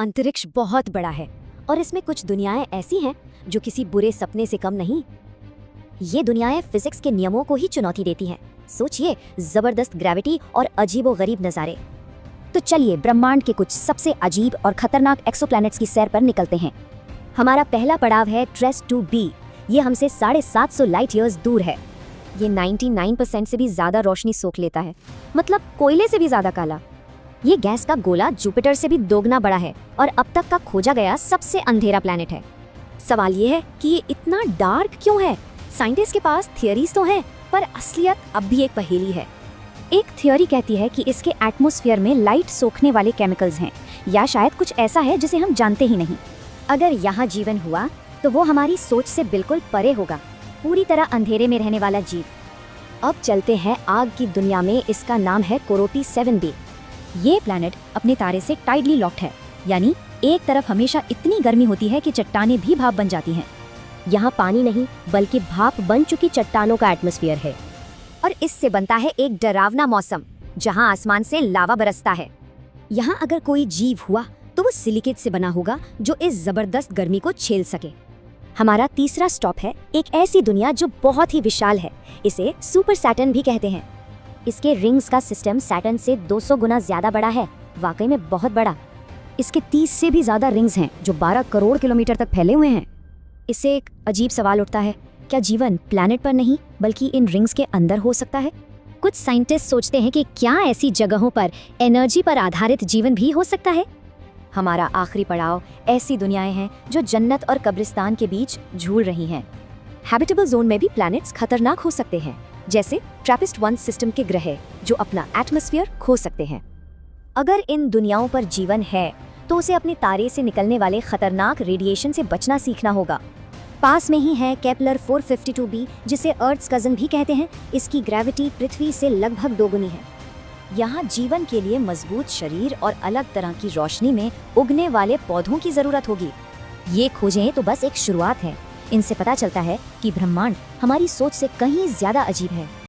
अंतरिक्ष बहुत बड़ा है और इसमें कुछ दुनियाएं ऐसी हैं जो किसी बुरे सपने से कम नहीं। ये दुनियाएं फिजिक्स के नियमों को ही चुनौती देती हैं। सोचिए, जबरदस्त ग्रेविटी और अजीबोगरीब नज़ारे। तो चलिए ब्रह्मांड के कुछ सबसे अजीब और खतरनाक एक्सोप्लैनेट्स की सैर पर निकलते हैं। हमारा पहला पड़ाव है ट्रेस 2b। ये हमसे 750 लाइट ईयर्स दूर है। ये 99% से भी ज्यादा रोशनी सोख लेता है, मतलब कोयले से भी ज्यादा काला। ये गैस का गोला जुपिटर से भी दोगुना बड़ा है और अब तक का खोजा गया सबसे अंधेरा प्लैनेट है। सवाल ये है कि ये इतना डार्क क्यों है? साइंटिस्ट के पास थियरीज तो हैं, पर असलियत अब भी एक पहेली है। एक थियोरी कहती है कि इसके एटमॉस्फेयर में लाइट सोखने वाले केमिकल्स हैं, या शायद कुछ ऐसा है जिसे हम जानते ही नहीं। अगर यहाँ जीवन हुआ तो वो हमारी सोच से बिल्कुल परे होगा, पूरी तरह अंधेरे में रहने वाला जीव। अब चलते हैं आग की दुनिया में। इसका नाम है कोरोटी 7b। ये प्लैनेट अपने तारे से टाइडली लॉक्ड है, यानी एक तरफ हमेशा इतनी गर्मी होती है कि चट्टानें भी भाप बन जाती हैं। यहाँ पानी नहीं बल्कि भाप बन चुकी चट्टानों का एटमॉस्फेयर है, और इससे बनता है एक डरावना मौसम जहाँ आसमान से लावा बरसता है। यहाँ अगर कोई जीव हुआ तो वो सिलिकेट से बना होगा जो इस जबरदस्त गर्मी को झेल सके। हमारा तीसरा स्टॉप है एक ऐसी दुनिया जो बहुत ही विशाल है। इसे सुपर सैटर्न भी कहते हैं। इसके रिंग्स का सिस्टम सैटर्न से 200 गुना ज्यादा बड़ा है, वाकई में बहुत बड़ा। इसके 30 से भी ज्यादा रिंग्स हैं जो 12 करोड़ किलोमीटर तक फैले हुए हैं। इससे एक अजीब सवाल उठता है, क्या जीवन प्लैनेट पर नहीं बल्कि इन रिंग्स के अंदर हो सकता है? कुछ साइंटिस्ट सोचते हैं कि क्या ऐसी जगहों पर एनर्जी पर आधारित जीवन भी हो सकता है। हमारा आखिरी पड़ाव ऐसी दुनियाएं हैं जो जन्नत और कब्रिस्तान के बीच झूल रही हैं। हैबिटेबल जोन में भी प्लैनेट्स खतरनाक हो सकते हैं, जैसे ट्रैपिस्ट-1 सिस्टम के ग्रह जो अपना एटमॉस्फेयर खो सकते हैं। अगर इन दुनियाओं पर जीवन है तो उसे अपने तारे से निकलने वाले खतरनाक रेडिएशन से बचना सीखना होगा। पास में ही है केपलर 452b, जिसे अर्थ्स कजन भी कहते हैं। इसकी ग्रेविटी पृथ्वी से लगभग दोगुनी है। यहाँ जीवन के लिए मजबूत शरीर और अलग तरह की रोशनी में उगने वाले पौधों की जरूरत होगी। ये खोजें तो बस एक शुरुआत है। इनसे पता चलता है कि ब्रह्मांड हमारी सोच से कहीं ज्यादा अजीब है।